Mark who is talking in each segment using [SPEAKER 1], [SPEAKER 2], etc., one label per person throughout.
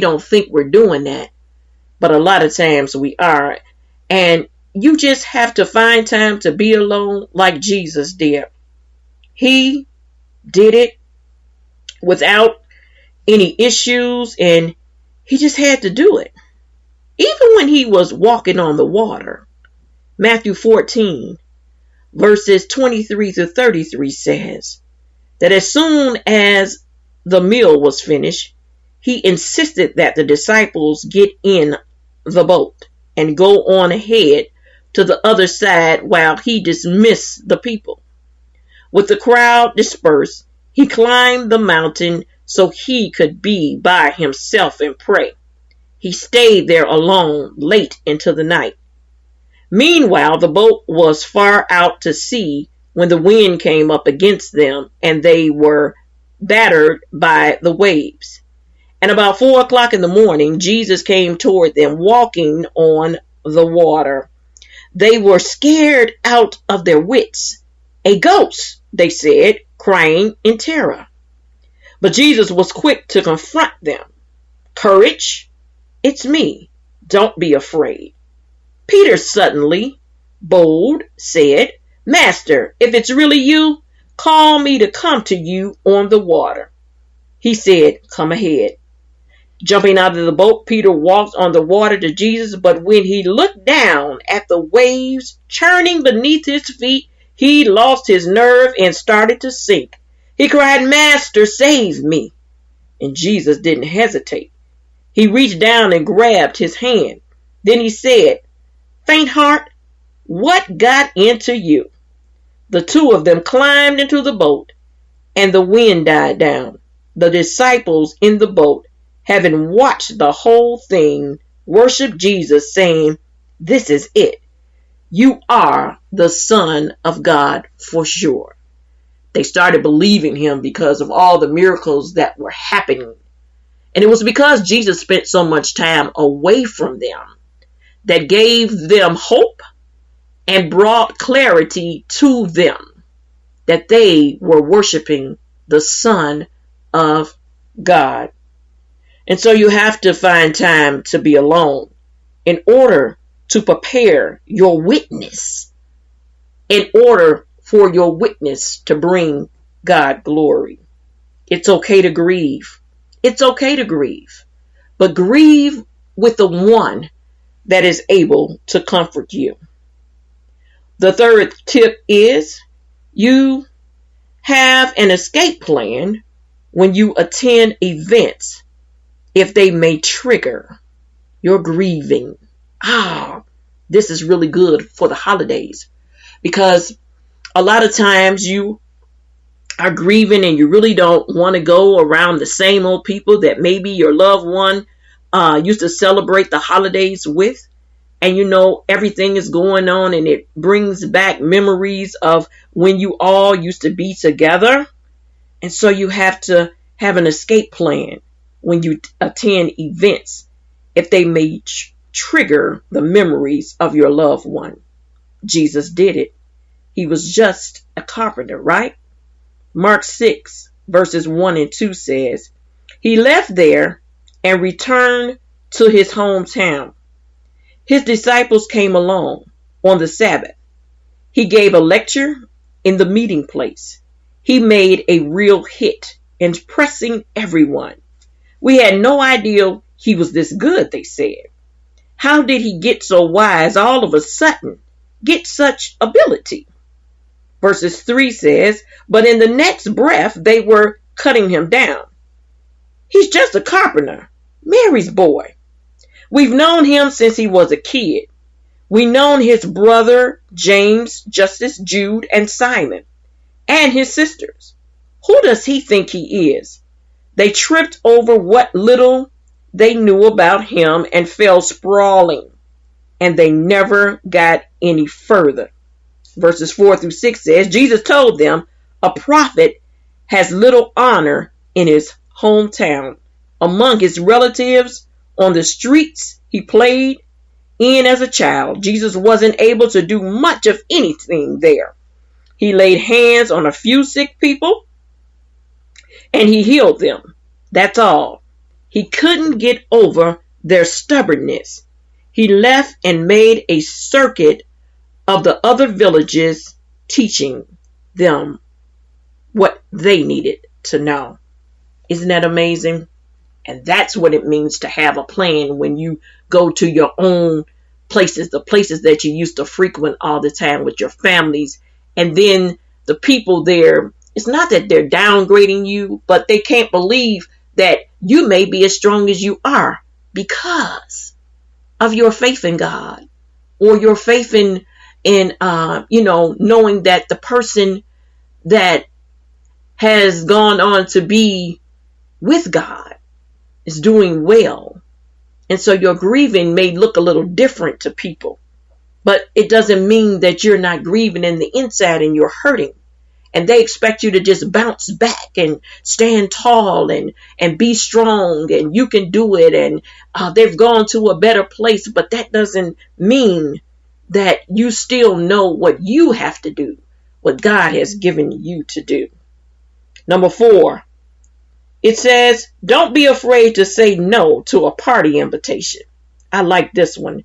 [SPEAKER 1] don't think we're doing that, but a lot of times we are. And you just have to find time to be alone like Jesus did. He did it without any issues, and he just had to do it. Even when he was walking on the water, Matthew 14, verses 23 to 33 says that as soon as the meal was finished, he insisted that the disciples get in the boat and go on ahead to the other side while he dismissed the people. With the crowd dispersed, he climbed the mountain so he could be by himself and pray. He stayed there alone late into the night. Meanwhile, the boat was far out to sea when the wind came up against them and they were battered by the waves. And about 4 o'clock in the morning, Jesus came toward them walking on the water. They were scared out of their wits. "A ghost," they said, crying in terror. But Jesus was quick to confront them. "Courage, it's me. Don't be afraid." Peter, suddenly bold, said, "Master, if it's really you, call me to come to you on the water." He said, "Come ahead." Jumping out of the boat, Peter walked on the water to Jesus, but when he looked down at the waves churning beneath his feet, he lost his nerve and started to sink. He cried, "Master, save me." And Jesus didn't hesitate. He reached down and grabbed his hand. Then he said, "Faint heart, what got into you?" The two of them climbed into the boat, and the wind died down. The disciples in the boat, having watched the whole thing, worshiped Jesus, saying, "This is it. You are the Son of God for sure." They started believing him because of all the miracles that were happening. And it was because Jesus spent so much time away from them that gave them hope and brought clarity to them that they were worshiping the Son of God. And so you have to find time to be alone in order to prepare your witness, in order for your witness to bring God glory. It's okay to grieve. It's okay to grieve, but grieve with the one that is able to comfort you. The third tip is you have an escape plan when you attend events if they may trigger your grieving. This is really good for the holidays because a lot of times you are grieving and you really don't want to go around the same old people that maybe your loved one used to celebrate the holidays with. And you know, everything is going on and it brings back memories of when you all used to be together. And so you have to have an escape plan when you attend events if they may trigger the memories of your loved one. Jesus did it. He was just a carpenter, right? Mark 6 verses 1 and 2 says, he left there and returned to his hometown. His disciples came along on the Sabbath. He gave a lecture in the meeting place. He made a real hit, impressing everyone. We had no idea he was this good, they said. How did he get so wise all of a sudden? Get such ability? Verses 3 says, but in the next breath, they were cutting him down. He's just a carpenter, Mary's boy. We've known him since he was a kid. We known his brother, James, Justus, Jude, and Simon, and his sisters. Who does he think he is? They tripped over what little they knew about him and fell sprawling, and they never got any further. Verses 4 through 6 says, Jesus told them, a prophet has little honor in his hometown. Among his relatives on the streets he played in as a child, Jesus wasn't able to do much of anything there. He laid hands on a few sick people and he healed them. That's all. He couldn't get over their stubbornness. He left and made a circuit of the other villages, teaching them what they needed to know. Isn't that amazing? And that's what it means to have a plan when you go to your own places, the places that you used to frequent all the time with your families. And then the people there, it's not that they're downgrading you, but they can't believe that you may be as strong as you are because of your faith in God, or your faith in knowing that the person that has gone on to be with God is doing well. And so your grieving may look a little different to people, but it doesn't mean that you're not grieving in the inside and you're hurting. And they expect you to just bounce back and stand tall and be strong, and you can do it. And they've gone to a better place, but that doesn't mean that you still know what you have to do, what God has given you to do. Number 4, it says, don't be afraid to say no to a party invitation. I like this one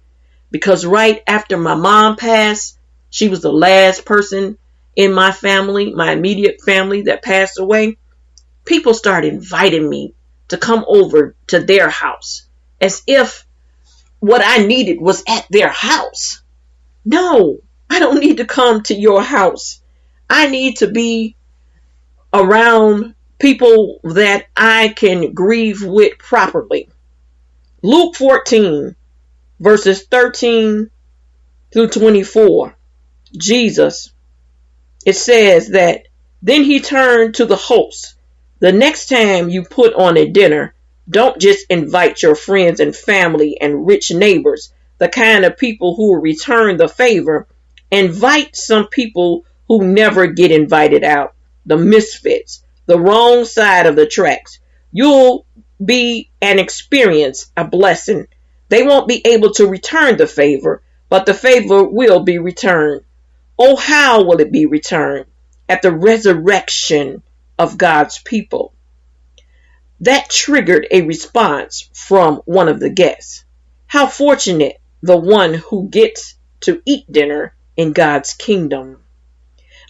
[SPEAKER 1] because right after my mom passed, she was the last person in my family, my immediate family, that passed away. People started inviting me to come over to their house as if what I needed was at their house. No, I don't need to come to your house. I need to be around people that I can grieve with properly. Luke 14, verses 13 through 24. Jesus, it says that, then he turned to the host. The next time you put on a dinner, don't just invite your friends and family and rich neighbors, the kind of people who will return the favor. Invite some people who never get invited out, the misfits, the wrong side of the tracks. You'll be an experience, a blessing. They won't be able to return the favor, but the favor will be returned. Oh, how will it be returned? At the resurrection of God's people. That triggered a response from one of the guests. How fortunate the one who gets to eat dinner in God's kingdom.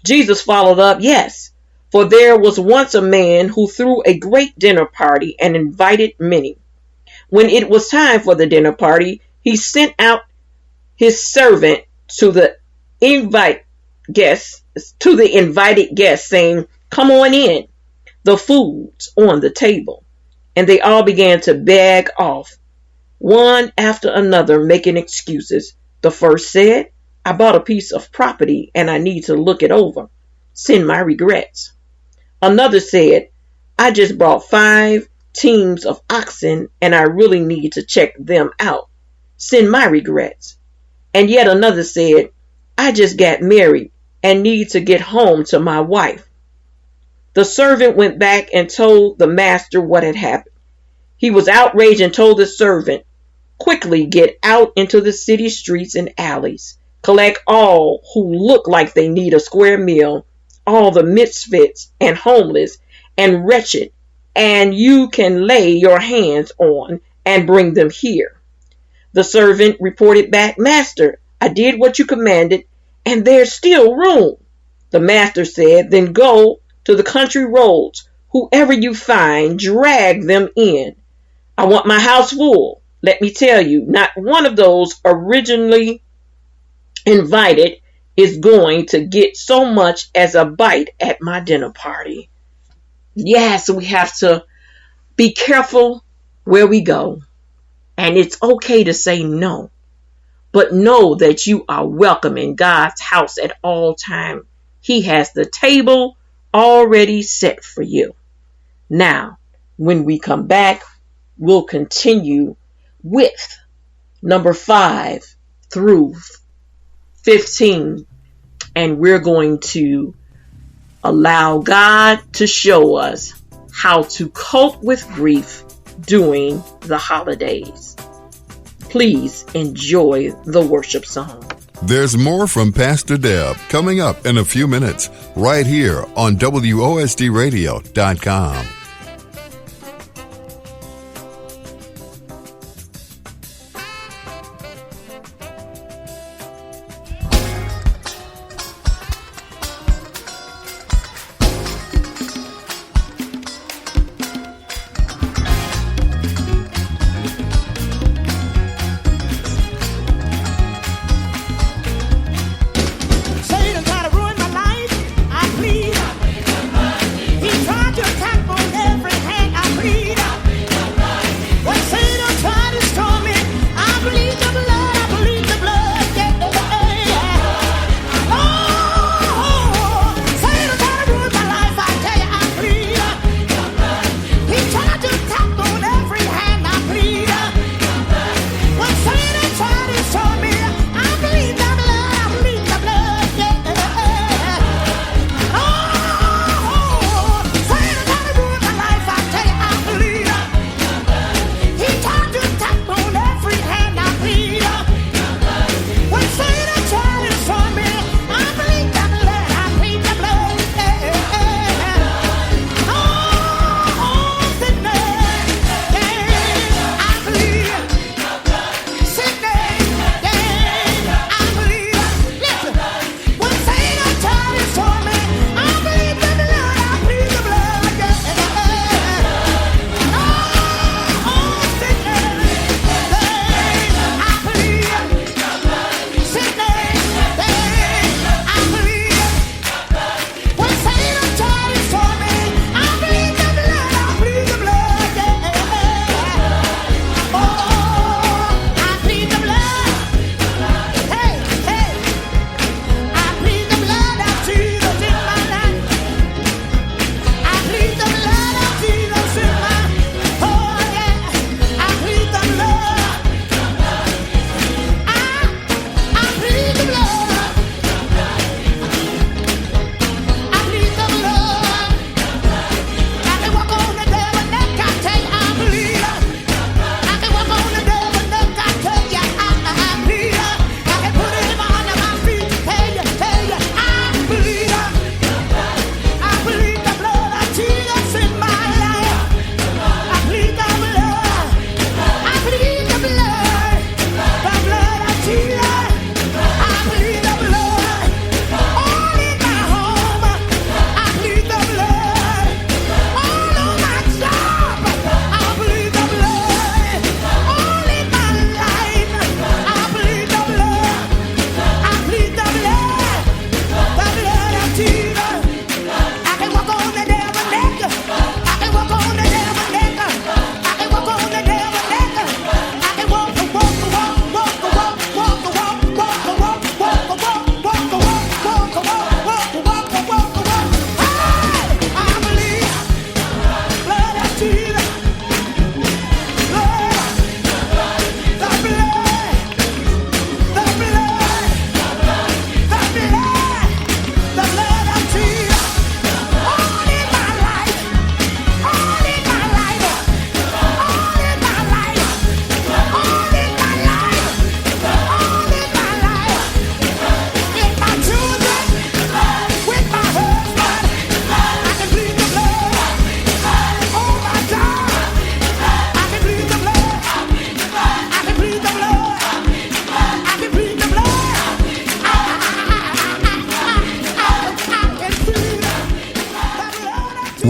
[SPEAKER 1] Jesus followed up, yes, for there was once a man who threw a great dinner party and invited many. When it was time for the dinner party, he sent out his servant to the invited guests, saying, come on in, the food's on the table. And they all began to beg off, one after another, making excuses. The first said, I bought a piece of property and I need to look it over. Send my regrets. Another said, I just bought 5 teams of oxen and I really need to check them out. Send my regrets. And yet another said, I just got married and need to get home to my wife. The servant went back and told the master what had happened. He was outraged and told the servant, quickly get out into the city streets and alleys. Collect all who look like they need a square meal, all the misfits and homeless and wretched, and you can lay your hands on and bring them here. The servant reported back, Master, I did what you commanded, and there's still room. The master said, then go to the country roads. Whoever you find, drag them in. I want my house full. Let me tell you, not one of those originally invited is going to get so much as a bite at my dinner party. Yes, we have to be careful where we go. And it's okay to say no. But know that you are welcome in God's house at all times. He has the table already set for you. Now, when we come back, we'll continue with number 5 through 15. And we're going to allow God to show us how to cope with grief during the holidays. Please enjoy the worship song.
[SPEAKER 2] There's more from Pastor Deb coming up in a few minutes, right here on WOSDRadio.com.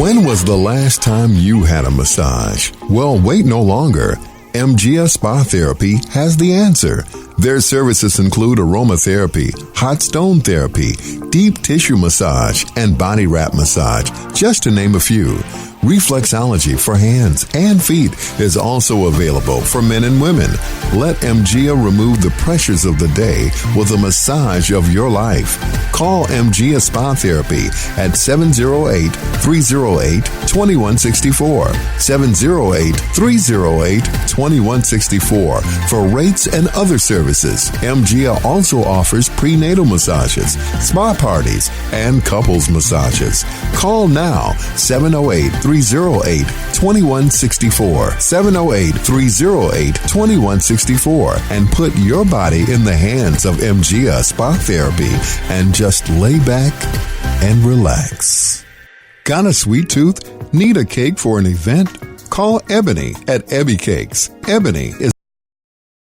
[SPEAKER 2] When was the last time you had a massage? Well, wait no longer. MGA Spa Therapy has the answer. Their services include aromatherapy, hot stone therapy, deep tissue massage, and body wrap massage, just to name a few. Reflexology for hands and feet is also available for men and women. Let MGA remove the pressures of the day with a massage of your life. Call MGA Spa Therapy at 708-308-2164. 708-308-2164 for rates and other services. MGA also offers prenatal massages, spa parties, and couples massages. Call now, 708-308-2164. 708-308-2164 and put your body in the hands of MGA Spa Therapy and just lay back and relax. Got a sweet tooth? Need a cake for an event? Call Ebony at Ebby Cakes. Ebony is